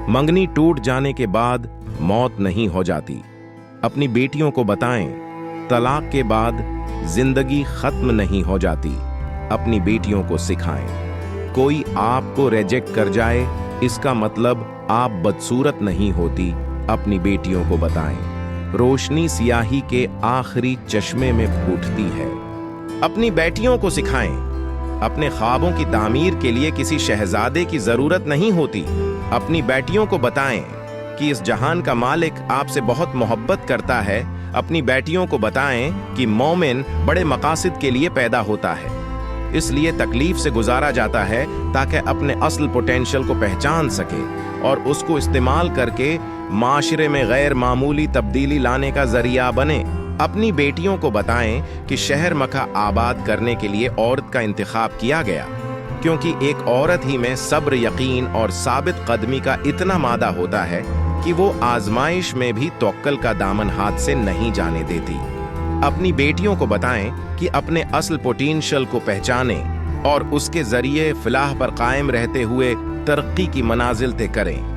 मंगनी टूट जाने के बाद मौत नहीं हो जाती। अपनी बेटियों को बताएं, तलाक के बाद जिंदगी खत्म नहीं हो जाती। अपनी बेटियों को सिखाएं, कोई आपको रिजेक्ट कर जाए इसका मतलब आप बदसूरत नहीं होती। अपनी बेटियों को बताएं, रोशनी सियाही के आखिरी चश्मे में फूटती है। अपनी बेटियों को सिखाएं, अपने ख्वाबों की तामीर के लिए किसी शहजादे की जरूरत नहीं होती। अपनी बेटियों को बताएं कि इस जहान का मालिक आपसे बहुत मोहब्बत करता है। अपनी बेटियों को बताएं कि मोमिन बड़े मकासद के लिए पैदा होता है, इसलिए तकलीफ से गुजारा जाता है ताकि अपने असल पोटेंशियल को पहचान सके और उसको इस्तेमाल करके माशरे में गैर मामूली तब्दीली लाने का जरिया बने। अपनी बेटियों को बताएं कि शहर मक्का आबाद करने के लिए औरत का इंतखाब किया गया, क्योंकि एक औरत ही में सब्र, यकीन और साबित कदमी का इतना मादा होता है कि वो आजमाइश में भी तवक्कल का दामन हाथ से नहीं जाने देती। अपनी बेटियों को बताएं कि अपने असल पोटेंशियल को पहचानें और उसके जरिए फलाह पर कायम रहते हुए तरक्की की मनाजिल तय करें।